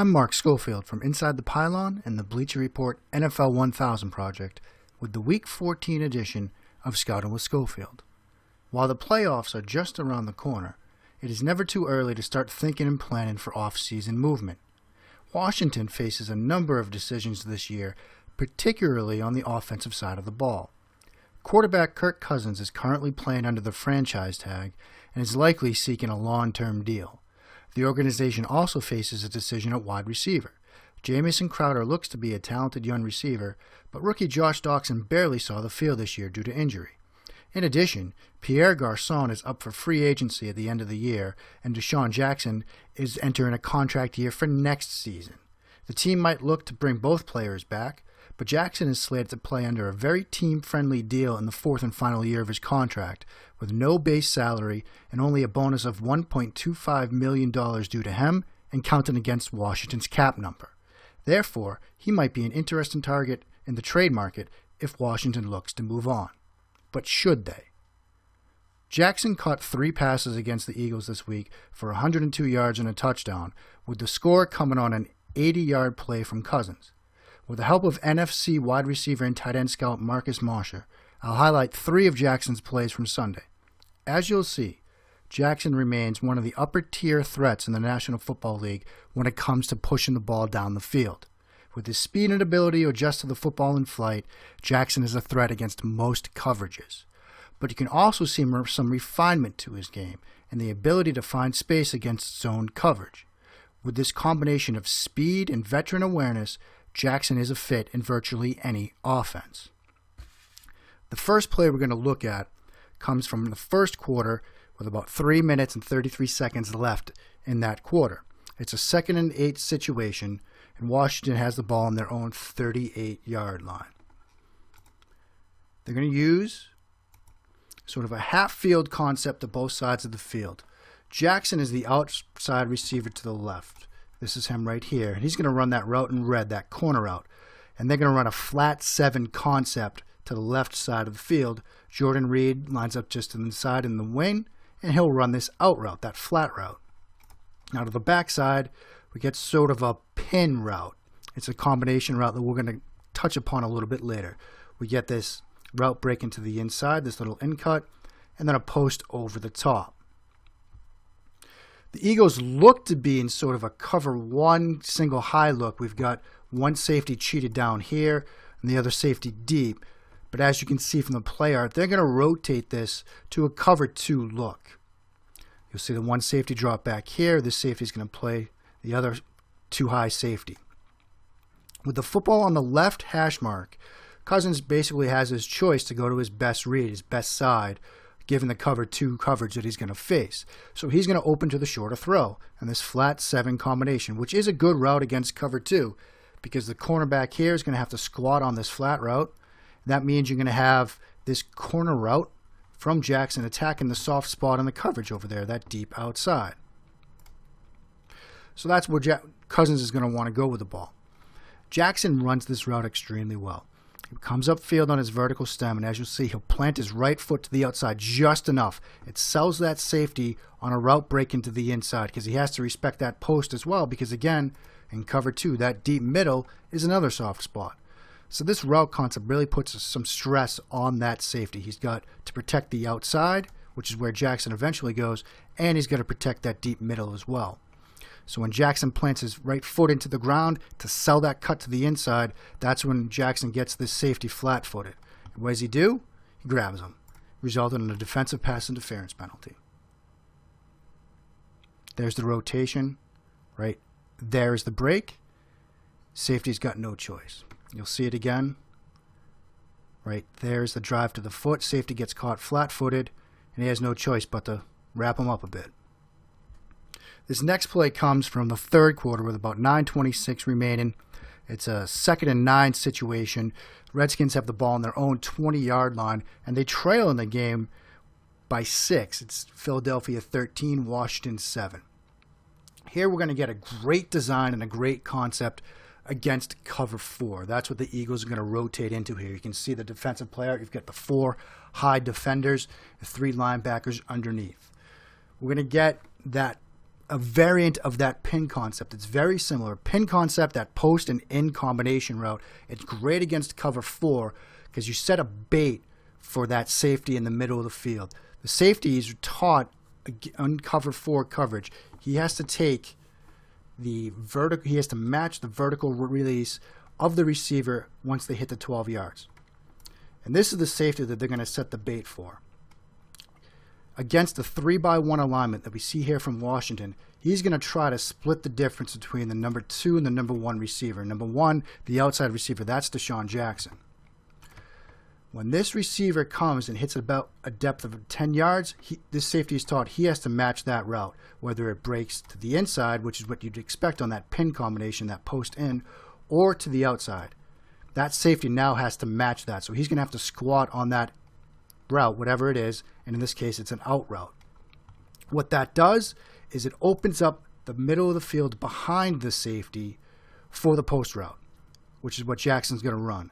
I'm Mark Schofield from Inside the Pylon and the Bleacher Report NFL 1000 project with the Week 14 edition of Scouting with Schofield. While the playoffs are just around the corner, it is never too early to start thinking and planning for off-season movement. Washington faces a number of decisions this year, particularly on the offensive side of the ball. Quarterback Kirk Cousins is currently playing under the franchise tag and is likely seeking a long-term deal. The organization also faces a decision at wide receiver. Jamison Crowder looks to be a talented young receiver, but rookie Josh Doctson barely saw the field this year due to injury. In addition, Pierre Garçon is up for free agency at the end of the year, and DeSean Jackson is entering a contract year for next season. The team might look to bring both players back, but Jackson is slated to play under a very team-friendly deal in the fourth and final year of his contract, with no base salary and only a bonus of $1.25 million due to him and counting against Washington's cap number. Therefore, he might be an interesting target in the trade market if Washington looks to move on. But should they? Jackson caught 3 passes against the Eagles this week for 102 yards and a touchdown, with the score coming on an 80-yard play from Cousins. With the help of NFC wide receiver and tight end scout Marcus Mosher, I'll highlight 3 of Jackson's plays from Sunday. As you'll see, Jackson remains one of the upper-tier threats in the National Football League when it comes to pushing the ball down the field. With his speed and ability to adjust to the football in flight, Jackson is a threat against most coverages. But you can also see some refinement to his game and the ability to find space against zone coverage. With this combination of speed and veteran awareness, Jackson is a fit in virtually any offense. The first play we're going to look at comes from the first quarter with about 3 minutes and 33 seconds left in that quarter. It's a 2nd and 8 situation, and Washington has the ball on their own 38-yard line. They're going to use sort of a half-field concept to both sides of the field. Jackson is the outside receiver to the left. This is him right here. And he's going to run that route in red, that corner route. And they're going to run a flat 7 concept to the left side of the field. Jordan Reed lines up just inside in the wing, and he'll run this out route, that flat route. Now to the backside, we get sort of a pin route. It's a combination route that we're going to touch upon a little bit later. We get this route breaking to the inside, this little in cut, and then a post over the top. The Eagles look to be in sort of a cover 1 single high look. We've got one safety cheated down here and the other safety deep. But as you can see from the play art, they're going to rotate this to a cover 2 look. You'll see the one safety drop back here. This safety is going to play the other 2 high safety. With the football on the left hash mark, Cousins basically has his choice to go to his best read, his best side, given the cover 2 coverage that he's going to face. So he's going to open to the shorter throw and this flat 7 combination, which is a good route against cover 2 because the cornerback here is going to have to squat on this flat route. That means you're going to have this corner route from Jackson attacking the soft spot in the coverage over there, that deep outside. So that's where Cousins is going to want to go with the ball. Jackson runs this route extremely well. He comes upfield on his vertical stem, and as you'll see, he'll plant his right foot to the outside just enough. It sells that safety on a route break into the inside because he has to respect that post as well because, again, in cover 2, that deep middle is another soft spot. So this route concept really puts some stress on that safety. He's got to protect the outside, which is where Jackson eventually goes, and he's got to protect that deep middle as well. So when Jackson plants his right foot into the ground to sell that cut to the inside, that's when Jackson gets this safety flat-footed. And what does he do? He grabs him, resulting in a defensive pass interference penalty. There's the rotation, right? There's the break. Safety's got no choice. You'll see it again. Right there's the drive to the foot. Safety gets caught flat-footed, and he has no choice but to wrap him up a bit. This next play comes from the third quarter with about 9:26 remaining. It's a 2nd and 9 situation. Redskins have the ball on their own 20-yard line, and they trail in the game by 6. It's Philadelphia 13, Washington 7. Here we're going to get a great design and a great concept against cover 4. That's what the Eagles are going to rotate into here. You can see the defensive player. You've got the 4 high defenders, the 3 linebackers underneath. We're going to get that a variant of that pin concept. It's very similar. Pin concept, that post and in combination route. It's great against cover 4 because you set a bait for that safety in the middle of the field. The safety is taught on cover 4 coverage. He has to take the vertical. He has to match the vertical release of the receiver once they hit the 12 yards. And this is the safety that they're going to set the bait for. Against the 3-by-1 alignment that we see here from Washington, he's going to try to split the difference between the number 2 and the number 1 receiver. Number 1, the outside receiver, that's DeSean Jackson. When this receiver comes and hits about a depth of 10 yards, this safety is taught he has to match that route, whether it breaks to the inside, which is what you'd expect on that pin combination, that post in, or to the outside. That safety now has to match that. So he's going to have to squat on that route, whatever it is, and in this case it's an out route. What that does is it opens up the middle of the field behind the safety for the post route, which is what Jackson's going to run.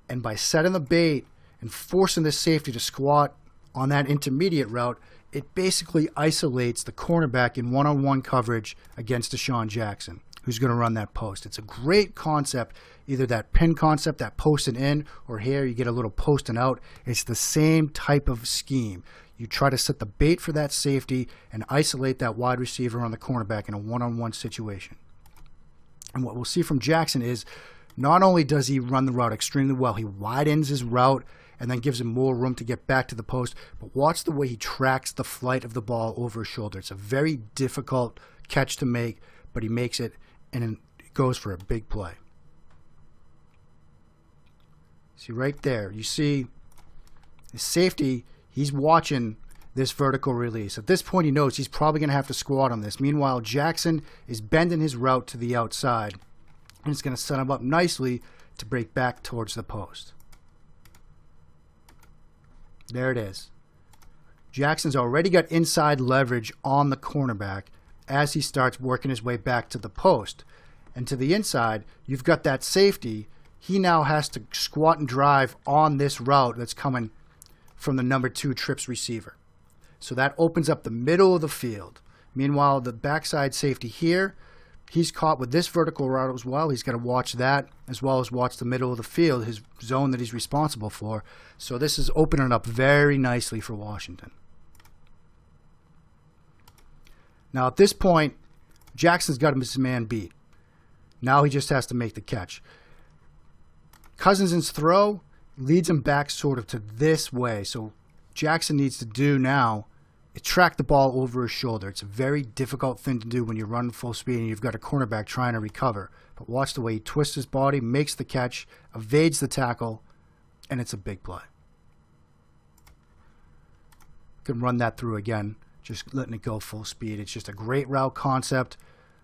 And by setting the bait and forcing the safety to squat on that intermediate route, it basically isolates the cornerback in one-on-one coverage against DeSean Jackson, who's going to run that post. It's a great concept, either that pin concept, that post and in, or here you get a little post and out. It's the same type of scheme. You try to set the bait for that safety and isolate that wide receiver on the cornerback in a one-on-one situation. And what we'll see from Jackson is not only does he run the route extremely well, he widens his route and then gives him more room to get back to the post, but watch the way he tracks the flight of the ball over his shoulder. It's a very difficult catch to make, but he makes it, and it goes for a big play. See right there, you see his safety, he's watching this vertical release. At this point, he knows he's probably going to have to squat on this. Meanwhile, Jackson is bending his route to the outside, and it's going to set him up nicely to break back towards the post. There it is. Jackson's already got inside leverage on the cornerback as he starts working his way back to the post. And to the inside, you've got that safety. He now has to squat and drive on this route that's coming from the number 2 trips receiver. So that opens up the middle of the field. Meanwhile, the backside safety here, he's caught with this vertical route as well. He's got to watch that as well as watch the middle of the field, his zone that he's responsible for. So this is opening up very nicely for Washington. Now at this point, Jackson's got his man beat. Now he just has to make the catch. Cousins' throw leads him back sort of to this way. So Jackson needs to do now is track the ball over his shoulder. It's a very difficult thing to do when you're running full speed and you've got a cornerback trying to recover. But watch the way he twists his body, makes the catch, evades the tackle, and it's a big play. Can run that through again, just letting it go full speed. It's just a great route concept,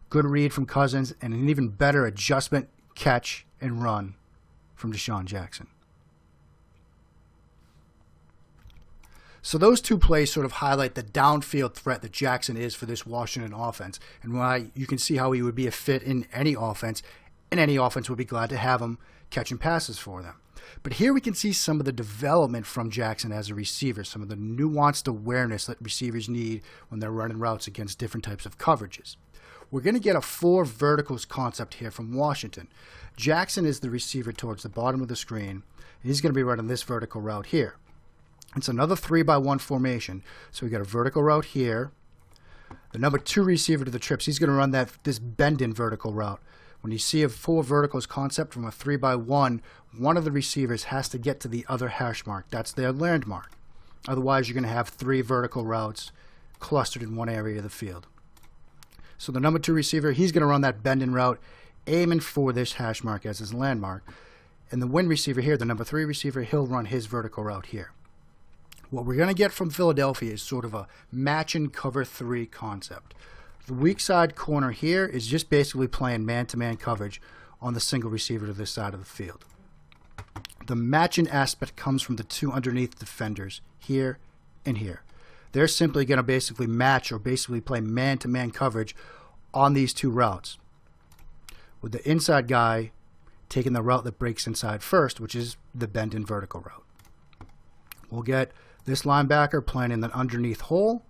good read from Cousins, and an even better adjustment, catch, and run from DeSean Jackson. So those two plays sort of highlight the downfield threat that Jackson is for this Washington offense, and why you can see how he would be a fit in any offense, and any offense would be glad to have him catching passes for them. But here we can see some of the development from Jackson as a receiver, some of the nuanced awareness that receivers need when they're running routes against different types of coverages. We're going to get a 4 verticals concept here from Washington. Jackson is the receiver towards the bottom of the screen, and he's going to be running this vertical route here. It's another 3-by-1 formation. So we got a vertical route here. The number 2 receiver to the trips, he's going to run this bend-in vertical route. When you see a 4 verticals concept from a 3-by-1, one of the receivers has to get to the other hash mark. That's their landmark. Otherwise, you're going to have 3 vertical routes clustered in one area of the field. So the number 2 receiver, he's going to run that bend-in route, aiming for this hash mark as his landmark. And the win receiver here, the number 3 receiver, he'll run his vertical route here. What we're going to get from Philadelphia is sort of a match and cover 3 concept. The weak side corner here is just basically playing man-to-man coverage on the single receiver to this side of the field. The matching aspect comes from the 2 underneath defenders here and here. They're simply going to basically match or basically play man-to-man coverage on these 2 routes, with the inside guy taking the route that breaks inside first, which is the bend-in vertical route. We'll get this linebacker playing in the underneath hole,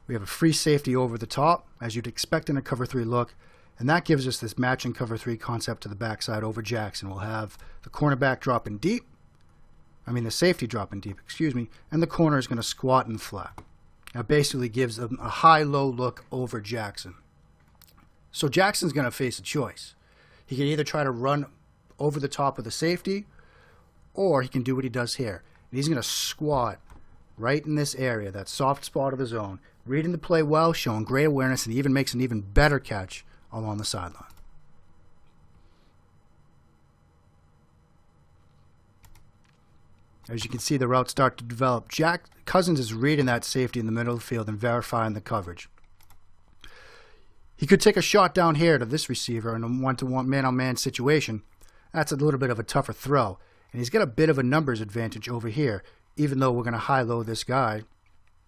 We have a free safety over the top, as you'd expect in a cover 3 look, and that gives us this matching cover 3 concept to the backside over Jackson. We'll have the cornerback dropping deep, the safety dropping deep, and the corner is going to squat and flat. That basically gives them a high-low look over Jackson. So Jackson's going to face a choice. He can either try to run over the top of the safety, or he can do what he does here. And he's going to squat right in this area, that soft spot of the zone, reading the play well, showing great awareness, and even makes an even better catch along the sideline. As you can see, the routes start to develop. Cousins is reading that safety in the middle of the field and verifying the coverage. He could take a shot down here to this receiver in a one-to-one man-on-man situation. That's a little bit of a tougher throw. And he's got a bit of a numbers advantage over here, even though we're going to high-low this guy,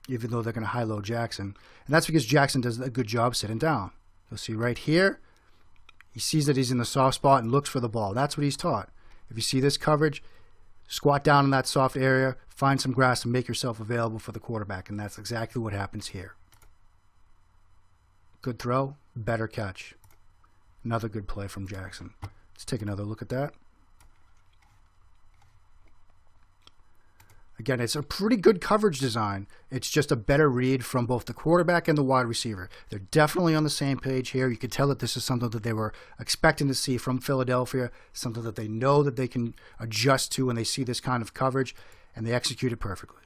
even though they're going to high-low Jackson. And that's because Jackson does a good job sitting down. You'll see right here, he sees that he's in the soft spot and looks for the ball. That's what he's taught. If you see this coverage, squat down in that soft area, find some grass, and make yourself available for the quarterback. And that's exactly what happens here. Good throw, better catch. Another good play from Jackson. Let's take another look at that. Again, it's a pretty good coverage design. It's just a better read from both the quarterback and the wide receiver. They're definitely on the same page here. You can tell that this is something that they were expecting to see from Philadelphia, something that they know that they can adjust to when they see this kind of coverage, and they execute it perfectly.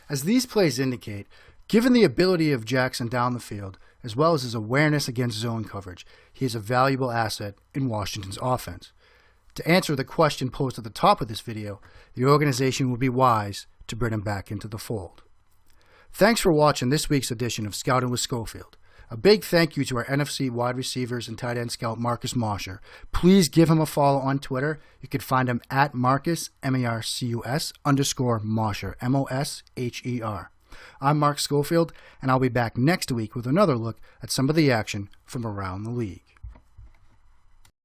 As these plays indicate, given the ability of Jackson down the field, as well as his awareness against zone coverage, he is a valuable asset in Washington's offense. To answer the question posed at the top of this video, the organization would be wise to bring him back into the fold. Thanks for watching this week's edition of Scouting with Schofield. A big thank you to our NFC wide receivers and tight end scout Marcus Mosher. Please give him a follow on Twitter. You can find him at Marcus, M-A-R-C-U-S, _Mosher, M-O-S-H-E-R. I'm Mark Schofield, and I'll be back next week with another look at some of the action from around the league.